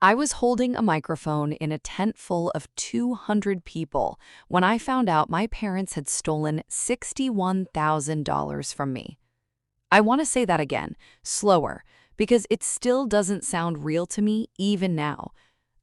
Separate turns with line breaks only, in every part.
I was holding a microphone in a tent full of 200 people when I found out my parents had stolen $61,000 from me. I want to say that again, slower, because it still doesn't sound real to me even now.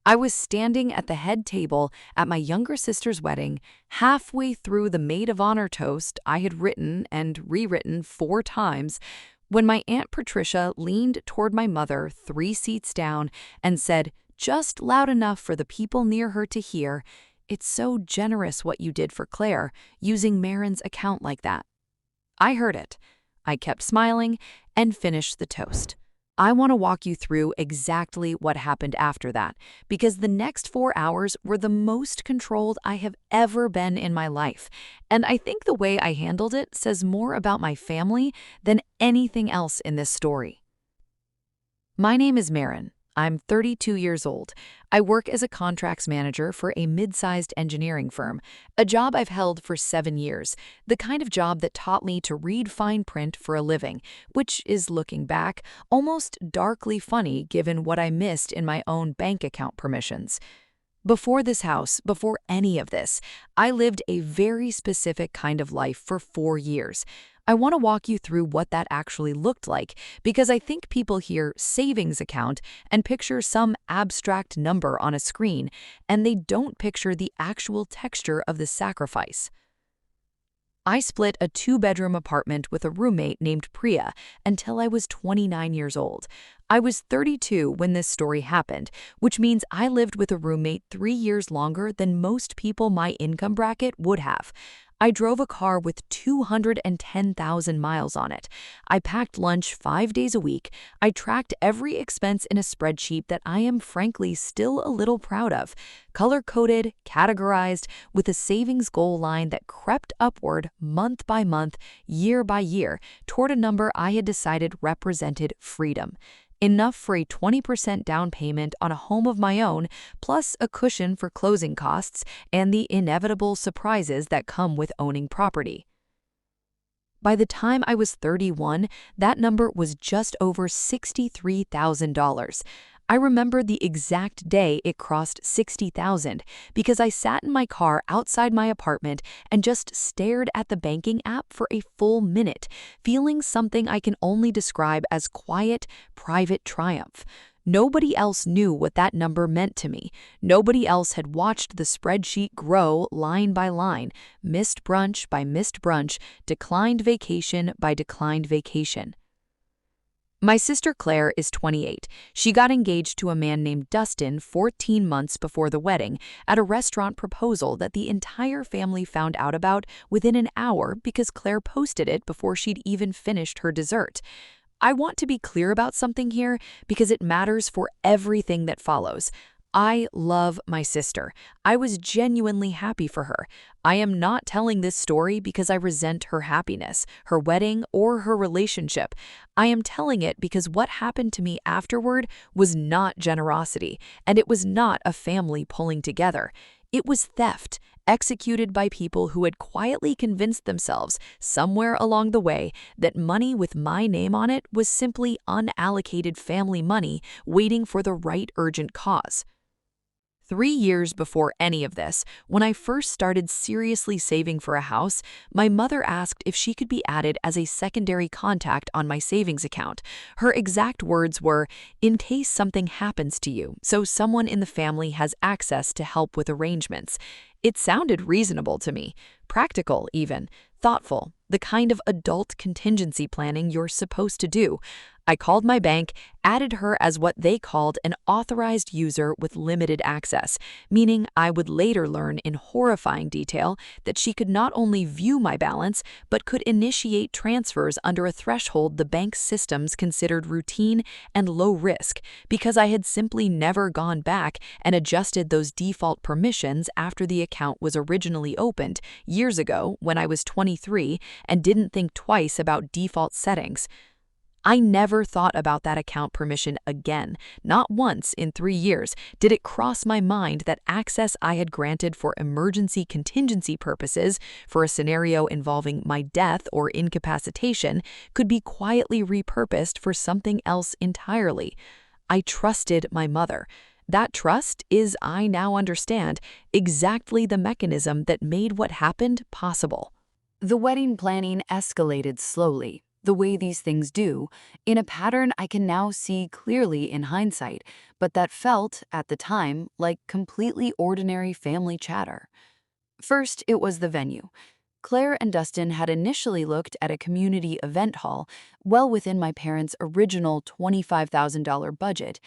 I was standing at the head table at my younger sister's wedding, halfway through the maid of honor toast I had written and rewritten 4 times, when my Aunt Patricia leaned toward my mother 3 seats down and said, just loud enough for the people near her to hear, "It's so generous what you did for Claire, using Marin's account like that." I heard it. I kept smiling and finished the toast. I want to walk you through exactly what happened after that, because the next 4 hours were the most controlled I have ever been in my life, and I think the way I handled it says more about my family than anything else in this story. My name is Marin. I'm 32 years old. I work as a contracts manager for a mid-sized engineering firm, a job I've held for 7 years, the kind of job that taught me to read fine print for a living, which is, looking back, almost darkly funny given what I missed in my own bank account permissions. Before this house, before any of this, I lived a very specific kind of life for 4 years. I want to walk you through what that actually looked like, because I think people hear savings account and picture some abstract number on a screen, and they don't picture the actual texture of the sacrifice. I split a 2-bedroom apartment with a roommate named Priya until I was 29 years old. I was 32 when this story happened, which means I lived with a roommate 3 years longer than most people my income bracket would have. I drove a car with 210,000 miles on it. I packed lunch 5 days a week. I tracked every expense in a spreadsheet that I am frankly still a little proud of, color-coded, categorized, with a savings goal line that crept upward month by month, year by year, toward a number I had decided represented freedom. Enough for a 20% down payment on a home of my own, plus a cushion for closing costs and the inevitable surprises that come with owning property. By the time I was 31, that number was just over $63,000. I remember the exact day it crossed 60,000 because I sat in my car outside my apartment and just stared at the banking app for a full minute, feeling something I can only describe as quiet, private triumph. Nobody else knew what that number meant to me. Nobody else had watched the spreadsheet grow line by line, missed brunch by missed brunch, declined vacation by declined vacation. My sister Claire is 28. She got engaged to a man named Dustin 14 months before the wedding at a restaurant proposal that the entire family found out about within an hour because Claire posted it before she'd even finished her dessert. I want to be clear about something here because it matters for everything that follows. I love my sister. I was genuinely happy for her. I am not telling this story because I resent her happiness, her wedding, or her relationship. I am telling it because what happened to me afterward was not generosity, and it was not a family pulling together. It was theft, executed by people who had quietly convinced themselves somewhere along the way that money with my name on it was simply unallocated family money waiting for the right urgent cause. 3 years before any of this, when I first started seriously saving for a house, my mother asked if she could be added as a secondary contact on my savings account. Her exact words were, "In case something happens to you, so someone in the family has access to help with arrangements." It sounded reasonable to me, practical even, thoughtful, the kind of adult contingency planning you're supposed to do. I called my bank, added her as what they called an authorized user with limited access, meaning I would later learn in horrifying detail that she could not only view my balance, but could initiate transfers under a threshold the bank's systems considered routine and low risk, because I had simply never gone back and adjusted those default permissions after the account was originally opened years ago when I was 23 and didn't think twice about default settings. I never thought about that account permission again. Not once in 3 years did it cross my mind that access I had granted for emergency contingency purposes for a scenario involving my death or incapacitation could be quietly repurposed for something else entirely. I trusted my mother. That trust is, I now understand, exactly the mechanism that made what happened possible. The wedding planning escalated slowly, the way these things do, in a pattern I can now see clearly in hindsight, but that felt, at the time, like completely ordinary family chatter. First, it was the venue. Claire and Dustin had initially looked at a community event hall well within my parents' original $25,000 budget.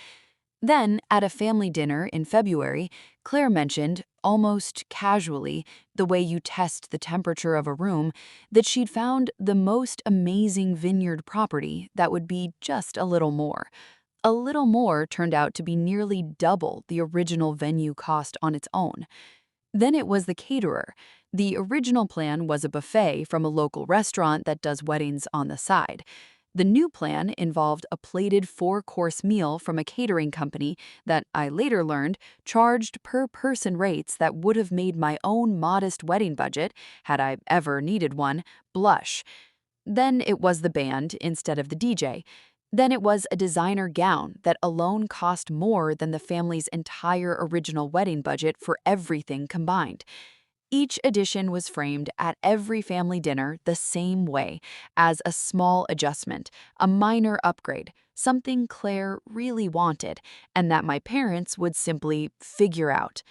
Then, at a family dinner in February, Claire mentioned, almost casually, the way you test the temperature of a room, that she'd found the most amazing vineyard property that would be just a little more. A little more turned out to be nearly double the original venue cost on its own. Then it was the caterer. The original plan was a buffet from a local restaurant that does weddings on the side. The new plan involved a plated four-course meal from a catering company that I later learned charged per-person rates that would have made my own modest wedding budget, had I ever needed one, blush. Then it was the band instead of the DJ. Then it was a designer gown that alone cost more than the family's entire original wedding budget for everything combined. Each addition was framed at every family dinner the same way, as a small adjustment, a minor upgrade, something Claire really wanted, and that my parents would simply figure out.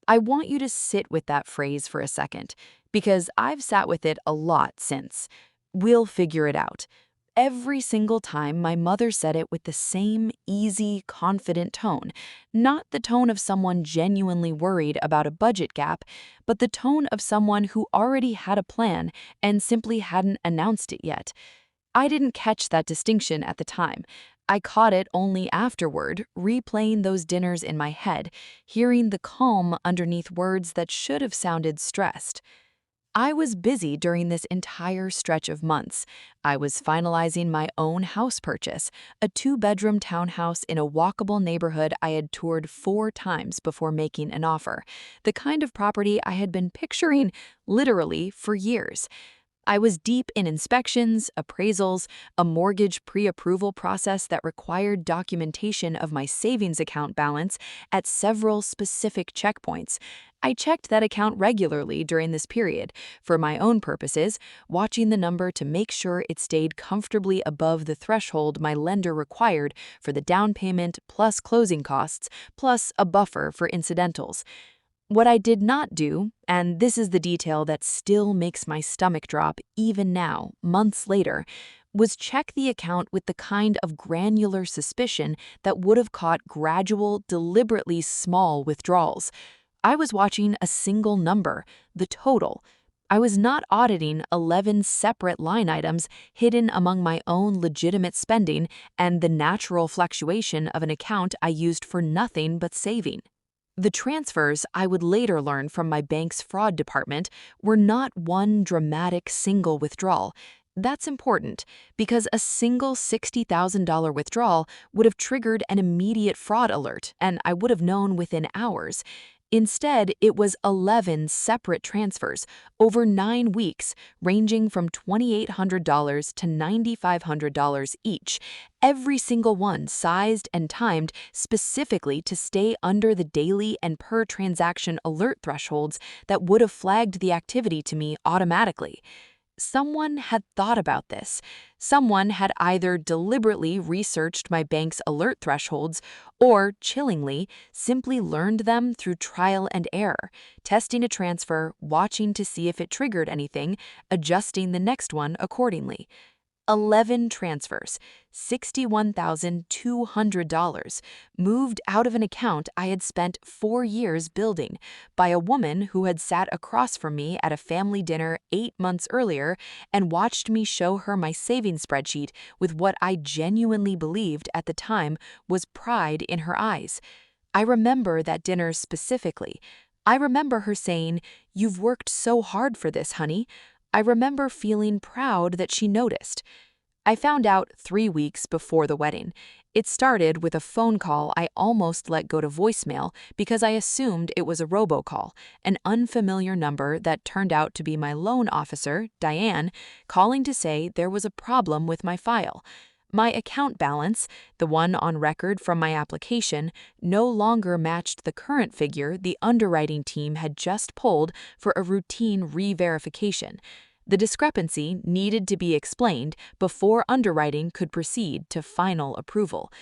I want you to sit with that phrase for a second, because I've sat with it a lot since. We'll figure it out. Every single time my mother said it with the same easy, confident tone, not the tone of someone genuinely worried about a budget gap, but the tone of someone who already had a plan and simply hadn't announced it yet. I didn't catch that distinction at the time. I caught it only afterward, replaying those dinners in my head, hearing the calm underneath words that should have sounded stressed. I was busy during this entire stretch of months. I was finalizing my own house purchase, a two-bedroom townhouse in a walkable neighborhood I had toured 4 times before making an offer, the kind of property I had been picturing literally for years. I was deep in inspections, appraisals, a mortgage pre-approval process that required documentation of my savings account balance at several specific checkpoints. I checked that account regularly during this period, for my own purposes, watching the number to make sure it stayed comfortably above the threshold my lender required for the down payment plus closing costs, plus a buffer for incidentals. What I did not do, and this is the detail that still makes my stomach drop even now, months later, was check the account with the kind of granular suspicion that would have caught gradual, deliberately small withdrawals. I was watching a single number, the total. I was not auditing 11 separate line items hidden among my own legitimate spending and the natural fluctuation of an account I used for nothing but saving. The transfers I would later learn from my bank's fraud department were not one dramatic single withdrawal. That's important because a single $60,000 withdrawal would have triggered an immediate fraud alert, and I would have known within hours. Instead, it was 11 separate transfers over 9 weeks, ranging from $2,800 to $9,500 each, every single one sized and timed specifically to stay under the daily and per transaction alert thresholds that would have flagged the activity to me automatically. Someone had thought about this. Someone had either deliberately researched my bank's alert thresholds or, chillingly, simply learned them through trial and error, testing a transfer, watching to see if it triggered anything, adjusting the next one accordingly. 11 transfers, $61,200, moved out of an account I had spent 4 years building by a woman who had sat across from me at a family dinner 8 months earlier and watched me show her my savings spreadsheet with what I genuinely believed at the time was pride in her eyes. I remember that dinner specifically. I remember her saying, "You've worked so hard for this, honey." I remember feeling proud that she noticed. I found out 3 weeks before the wedding. It started with a phone call I almost let go to voicemail because I assumed it was a robocall, an unfamiliar number that turned out to be my loan officer, Diane, calling to say there was a problem with my file. My account balance, the one on record from my application, no longer matched the current figure the underwriting team had just pulled for a routine re-verification. The discrepancy needed to be explained before underwriting could proceed to final approval.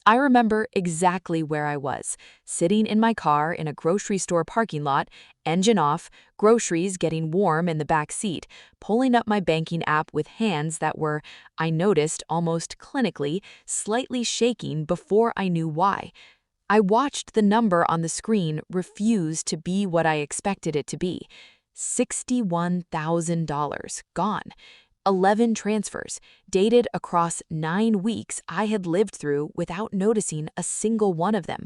I remember exactly where I was, sitting in my car in a grocery store parking lot, engine off, groceries getting warm in the back seat, pulling up my banking app with hands that were, I noticed almost clinically, slightly shaking before I knew why. I watched the number on the screen refuse to be what I expected it to be. $61,000 gone. 11 transfers, dated across 9 weeks I had lived through without noticing a single one of them,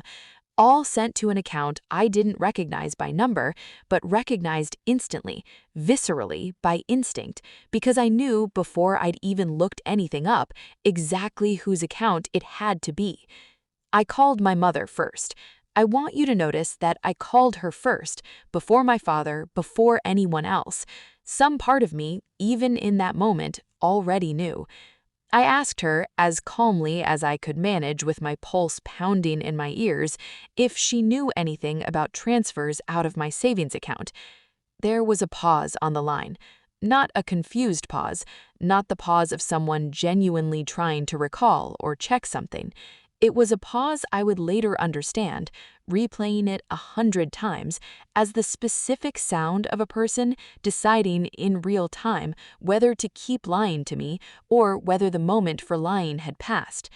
all sent to an account I didn't recognize by number, but recognized instantly, viscerally, by instinct, because I knew before I'd even looked anything up exactly whose account it had to be. I called my mother first. I want you to notice that I called her first, before my father, before anyone else. Some part of me, even in that moment, already knew. I asked her, as calmly as I could manage with my pulse pounding in my ears, if she knew anything about transfers out of my savings account. There was a pause on the line. Not a confused pause, not the pause of someone genuinely trying to recall or check something. It was a pause I would later understand, replaying it 100 times, as the specific sound of a person deciding in real time whether to keep lying to me or whether the moment for lying had passed.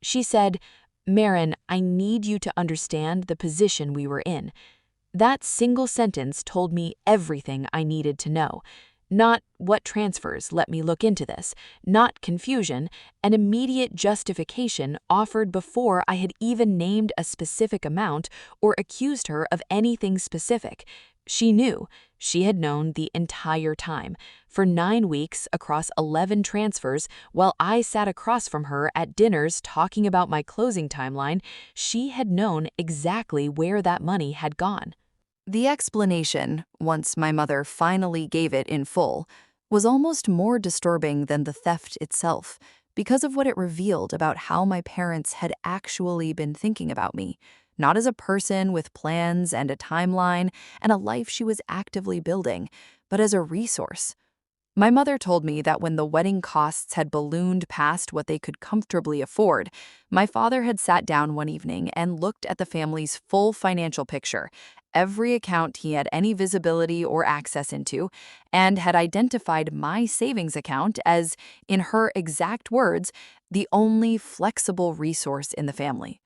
She said, "Marin, I need you to understand the position we were in." That single sentence told me everything I needed to know. Not what transfers, let me look into this, not confusion, an immediate justification offered before I had even named a specific amount or accused her of anything specific. She knew, she had known the entire time. For 9 weeks across 11 transfers, while I sat across from her at dinners talking about my closing timeline, she had known exactly where that money had gone. The explanation, once my mother finally gave it in full, was almost more disturbing than the theft itself because of what it revealed about how my parents had actually been thinking about me, not as a person with plans and a timeline and a life she was actively building, but as a resource. My mother told me that when the wedding costs had ballooned past what they could comfortably afford, my father had sat down one evening and looked at the family's full financial picture, every account he had any visibility or access into, and had identified my savings account as, in her exact words, the only flexible resource in the family.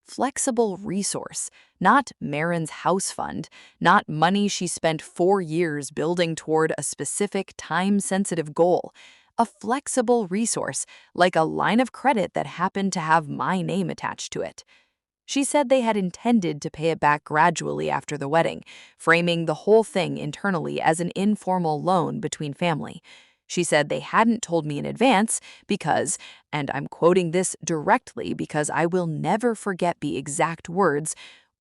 Flexible resource, not Marin's house fund, not money she spent 4 years building toward a specific time-sensitive goal. A flexible resource, like a line of credit that happened to have my name attached to it. She said they had intended to pay it back gradually after the wedding, framing the whole thing internally as an informal loan between family. She said they hadn't told me in advance because, and I'm quoting this directly because I will never forget the exact words,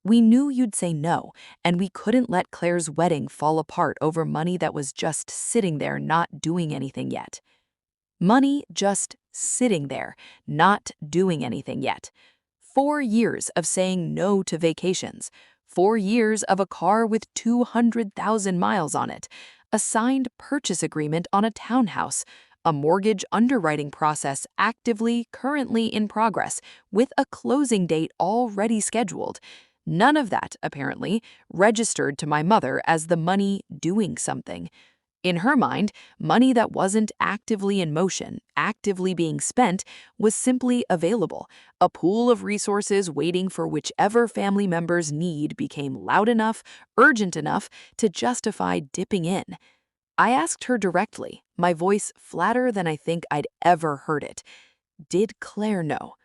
"We knew you'd say no, and we couldn't let Claire's wedding fall apart over money that was just sitting there not doing anything yet." Money just sitting there, not doing anything yet. 4 years of saying no to vacations. 4 years of a car with 200,000 miles on it. A signed purchase agreement on a townhouse. A mortgage underwriting process actively, currently in progress, with a closing date already scheduled. None of that, apparently, registered to my mother as the money doing something. In her mind, money that wasn't actively in motion, actively being spent, was simply available, a pool of resources waiting for whichever family member's need became loud enough, urgent enough to justify dipping in. I asked her directly, my voice flatter than I think I'd ever heard it. Did Claire know?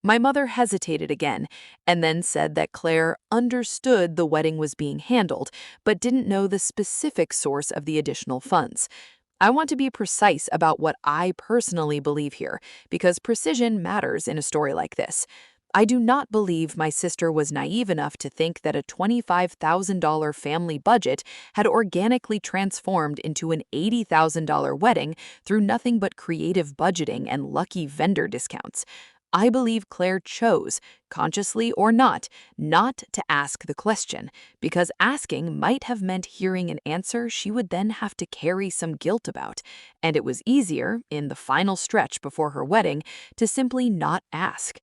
My mother hesitated again, and then said that Claire understood the wedding was being handled, but didn't know the specific source of the additional funds. I want to be precise about what I personally believe here, because precision matters in a story like this. I do not believe my sister was naive enough to think that a $25,000 family budget had organically transformed into an $80,000 wedding through nothing but creative budgeting and lucky vendor discounts. I believe Claire chose, consciously or not to ask the question, because asking might have meant hearing an answer she would then have to carry some guilt about, and it was easier, in the final stretch before her wedding, to simply not ask.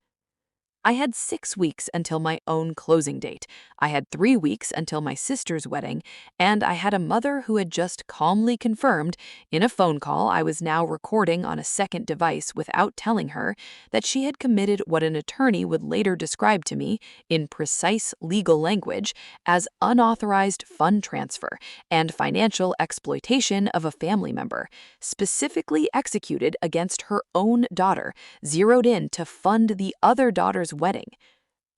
I had 6 weeks until my own closing date. I had 3 weeks until my sister's wedding, and I had a mother who had just calmly confirmed, in a phone call I was now recording on a second device without telling her, that she had committed what an attorney would later describe to me, in precise legal language, as unauthorized fund transfer and financial exploitation of a family member, specifically executed against her own daughter, zeroed in to fund the other daughter's wedding.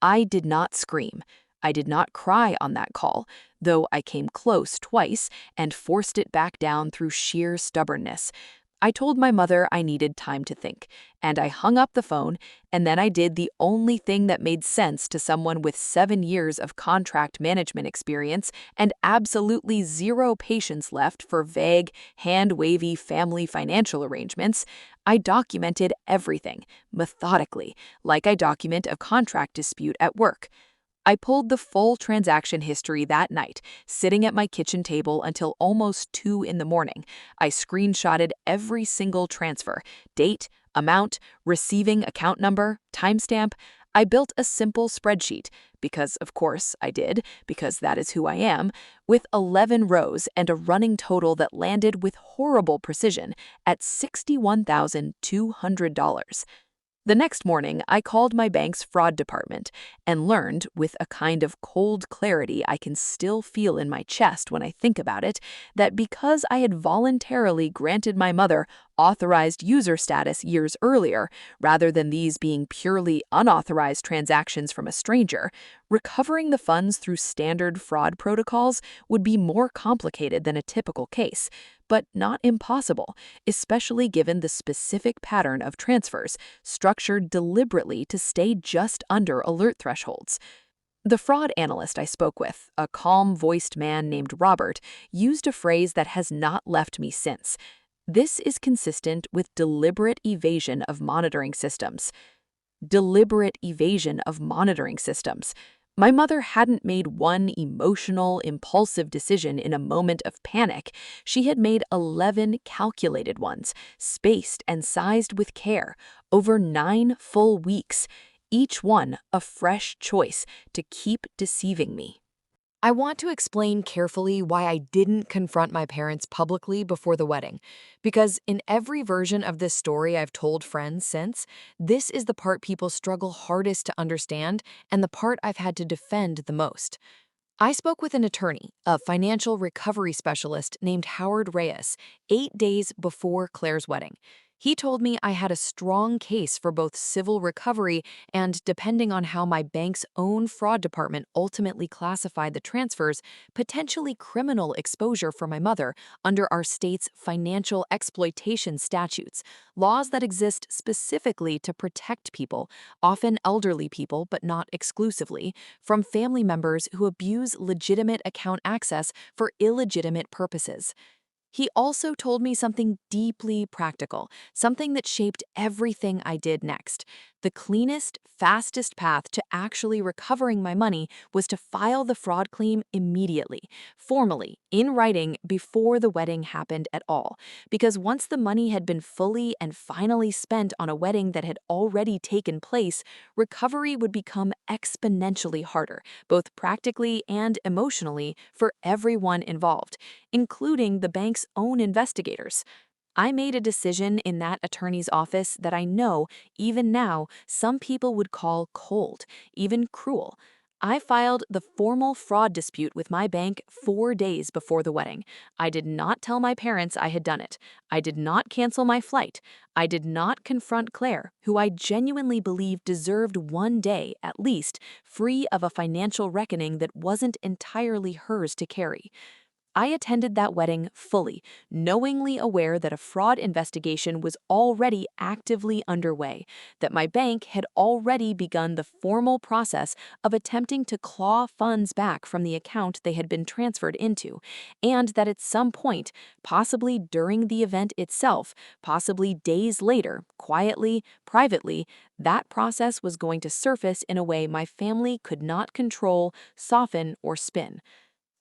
I did not scream. I did not cry on that call, though I came close twice and forced it back down through sheer stubbornness. I told my mother I needed time to think, and I hung up the phone, and then I did the only thing that made sense to someone with 7 years of contract management experience and absolutely zero patience left for vague, hand-wavy family financial arrangements. I documented everything, methodically, like I document a contract dispute at work. I pulled the full transaction history that night, sitting at my kitchen table until almost 2 in the morning. I screenshotted every single transfer, date, amount, receiving account number, timestamp. I built a simple spreadsheet, because of course I did, because that is who I am, with 11 rows and a running total that landed with horrible precision at $61,200. The next morning, I called my bank's fraud department and learned, with a kind of cold clarity I can still feel in my chest when I think about it, that because I had voluntarily granted my mother authorized user status years earlier, rather than these being purely unauthorized transactions from a stranger, recovering the funds through standard fraud protocols would be more complicated than a typical case, but not impossible, especially given the specific pattern of transfers structured deliberately to stay just under alert thresholds. The fraud analyst I spoke with, a calm-voiced man named Robert, used a phrase that has not left me since. This is consistent with deliberate evasion of monitoring systems. Deliberate evasion of monitoring systems. My mother hadn't made one emotional, impulsive decision in a moment of panic. She had made 11 calculated ones, spaced and sized with care, over 9 full weeks, each one a fresh choice to keep deceiving me. I want to explain carefully why I didn't confront my parents publicly before the wedding, because in every version of this story I've told friends since, this is the part people struggle hardest to understand and the part I've had to defend the most. I spoke with an attorney, a financial recovery specialist named Howard Reyes, 8 days before Claire's wedding. He told me I had a strong case for both civil recovery and, depending on how my bank's own fraud department ultimately classified the transfers, potentially criminal exposure for my mother under our state's financial exploitation statutes, laws that exist specifically to protect people, often elderly people but not exclusively, from family members who abuse legitimate account access for illegitimate purposes. He also told me something deeply practical, something that shaped everything I did next. The cleanest, fastest path to actually recovering my money was to file the fraud claim immediately, formally, in writing, before the wedding happened at all. Because once the money had been fully and finally spent on a wedding that had already taken place, recovery would become exponentially harder, both practically and emotionally, for everyone involved, including the bank's own investigators. I made a decision in that attorney's office that I know, even now, some people would call cold, even cruel. I filed the formal fraud dispute with my bank 4 days before the wedding. I did not tell my parents I had done it. I did not cancel my flight. I did not confront Claire, who I genuinely believed deserved one day, at least, free of a financial reckoning that wasn't entirely hers to carry. I attended that wedding fully, knowingly aware that a fraud investigation was already actively underway, that my bank had already begun the formal process of attempting to claw funds back from the account they had been transferred into, and that at some point, possibly during the event itself, possibly days later, quietly, privately, that process was going to surface in a way my family could not control, soften, or spin.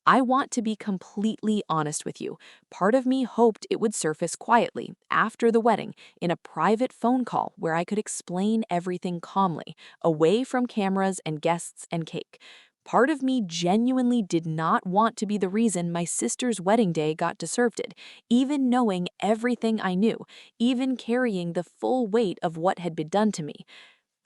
I want to be completely honest with you. Part of me hoped it would surface quietly, after the wedding, in a private phone call where I could explain everything calmly, away from cameras and guests and cake. Part of me genuinely did not want to be the reason my sister's wedding day got disrupted, even knowing everything I knew, even carrying the full weight of what had been done to me.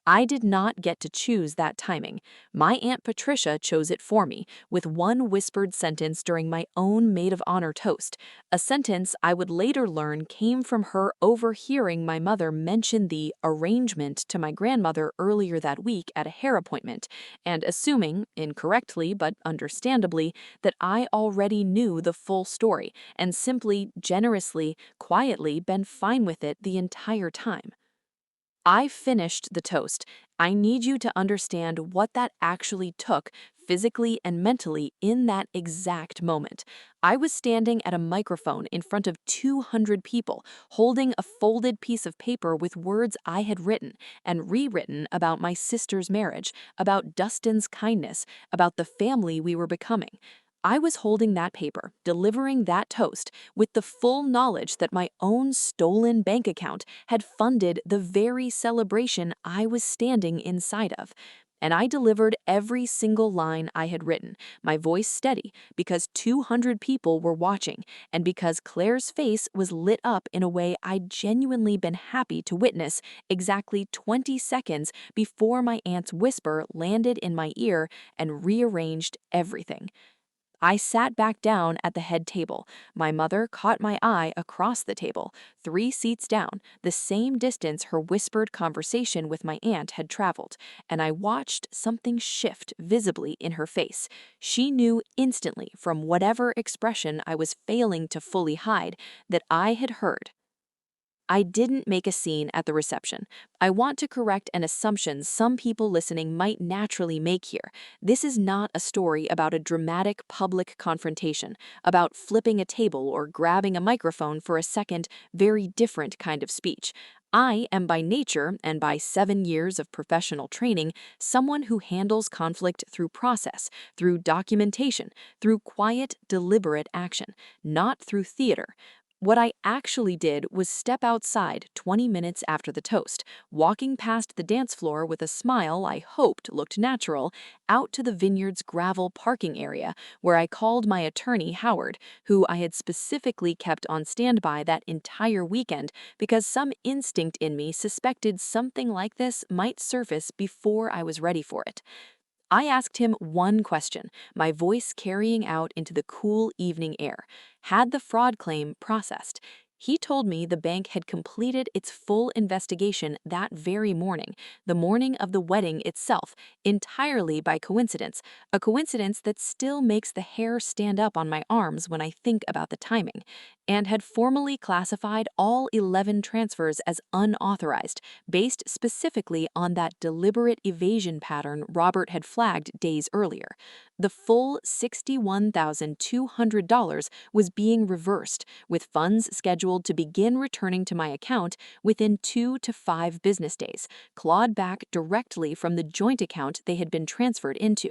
I did not get to choose that timing. My Aunt Patricia chose it for me, with one whispered sentence during my own maid of honor toast, a sentence I would later learn came from her overhearing my mother mention the arrangement to my grandmother earlier that week at a hair appointment, and assuming, incorrectly but understandably, that I already knew the full story and simply, generously, quietly been fine with it the entire time. I finished the toast. I need you to understand what that actually took physically and mentally in that exact moment. I was standing at a microphone in front of 200 people, holding a folded piece of paper with words I had written and rewritten about my sister's marriage, about Dustin's kindness, about the family we were becoming. I was holding that paper, delivering that toast, with the full knowledge that my own stolen bank account had funded the very celebration I was standing inside of. And I delivered every single line I had written, my voice steady, because 200 people were watching, and because Claire's face was lit up in a way I'd genuinely been happy to witness exactly 20 seconds before my aunt's whisper landed in my ear and rearranged everything. I sat back down at the head table. My mother caught my eye across the table, 3 seats down, the same distance her whispered conversation with my aunt had traveled, and I watched something shift visibly in her face. She knew instantly, from whatever expression I was failing to fully hide, that I had heard. I didn't make a scene at the reception. I want to correct an assumption some people listening might naturally make here. This is not a story about a dramatic public confrontation, about flipping a table or grabbing a microphone for a second, very different kind of speech. I am by nature, and by 7 years of professional training, someone who handles conflict through process, through documentation, through quiet, deliberate action, not through theater. What I actually did was step outside 20 minutes after the toast, walking past the dance floor with a smile I hoped looked natural, out to the vineyard's gravel parking area, where I called my attorney Howard, who I had specifically kept on standby that entire weekend because some instinct in me suspected something like this might surface before I was ready for it. I asked him one question, my voice carrying out into the cool evening air. Had the fraud claim processed? He told me the bank had completed its full investigation that very morning, the morning of the wedding itself, entirely by coincidence, a coincidence that still makes the hair stand up on my arms when I think about the timing, and had formally classified all 11 transfers as unauthorized, based specifically on that deliberate evasion pattern Robert had flagged days earlier. The full $61,200 was being reversed, with funds scheduled to begin returning to my account within 2 to 5 business days, clawed back directly from the joint account they had been transferred into.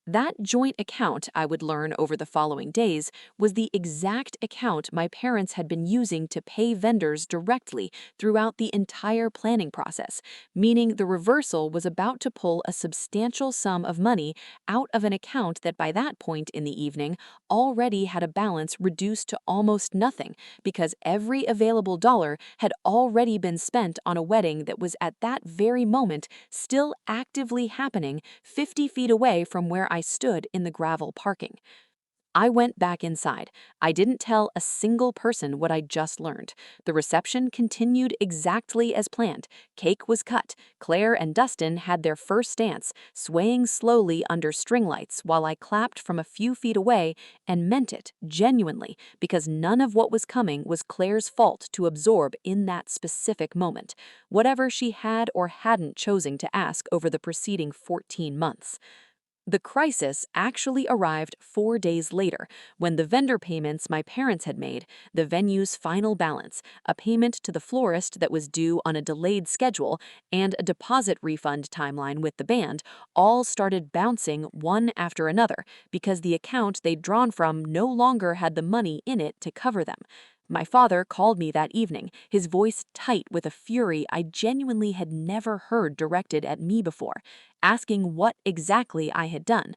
That joint account, I would learn over the following days, was the exact account my parents had been using to pay vendors directly throughout the entire planning process, meaning the reversal was about to pull a substantial sum of money out of an account that by that point in the evening already had a balance reduced to almost nothing because every available dollar had already been spent on a wedding that was at that very moment still actively happening 50 feet away from where I stood in the gravel parking. I went back inside. I didn't tell a single person what I'd just learned. The reception continued exactly as planned. Cake was cut. Claire and Dustin had their first dance, swaying slowly under string lights while I clapped from a few feet away and meant it, genuinely, because none of what was coming was Claire's fault to absorb in that specific moment, whatever she had or hadn't chosen to ask over the preceding 14 months. The crisis actually arrived 4 days later, when the vendor payments my parents had made, the venue's final balance, a payment to the florist that was due on a delayed schedule, and a deposit refund timeline with the band, all started bouncing one after another because the account they'd drawn from no longer had the money in it to cover them. My father called me that evening, his voice tight with a fury I genuinely had never heard directed at me before, asking what exactly I had done.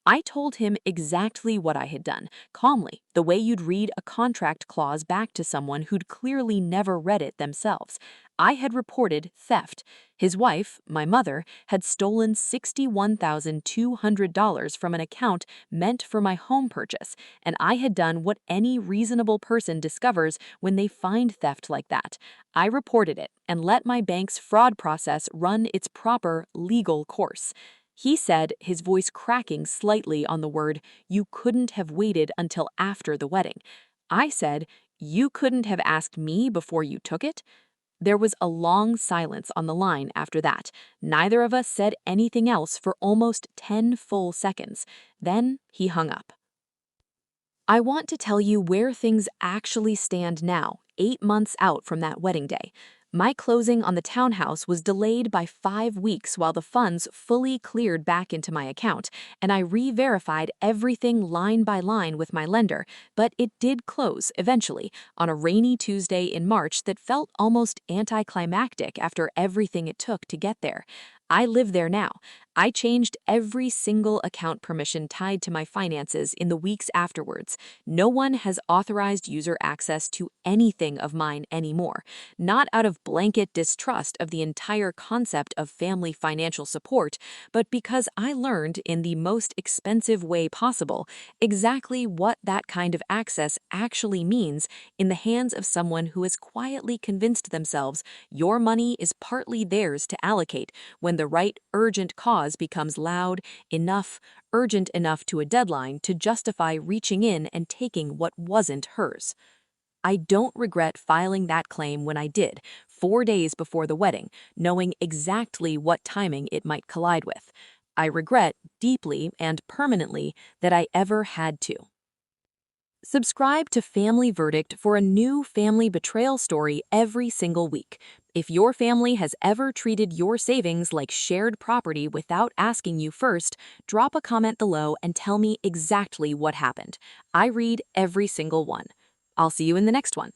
I told him exactly what I had done, calmly, the way you'd read a contract clause back to someone who'd clearly never read it themselves. I had reported theft. His wife, my mother, had stolen $61,200 from an account meant for my home purchase, and I had done what any reasonable person discovers when they find theft like that. I reported it and let my bank's fraud process run its proper legal course. He said, his voice cracking slightly on the word, "You couldn't have waited until after the wedding." I said, "You couldn't have asked me before you took it?" There was a long silence on the line after that. Neither of us said anything else for almost 10 full seconds. Then he hung up. I want to tell you where things actually stand now, 8 months out from that wedding day. My closing on the townhouse was delayed by 5 weeks while the funds fully cleared back into my account, and I re-verified everything line by line with my lender, but it did close eventually on a rainy Tuesday in March that felt almost anticlimactic after everything it took to get there. I live there now. I changed every single account permission tied to my finances in the weeks afterwards. No one has authorized user access to anything of mine anymore, not out of blanket distrust of the entire concept of family financial support, but because I learned in the most expensive way possible exactly what that kind of access actually means in the hands of someone who has quietly convinced themselves your money is partly theirs to allocate when the right urgent cause becomes loud enough, urgent enough to a deadline to justify reaching in and taking what wasn't hers. I don't regret filing that claim when I did, 4 days before the wedding, knowing exactly what timing it might collide with. I regret deeply and permanently that I ever had to. Subscribe to Family Verdict for a new family betrayal story every single week. If your family has ever treated your savings like shared property without asking you first, drop a comment below and tell me exactly what happened. I read every single one. I'll see you in the next one.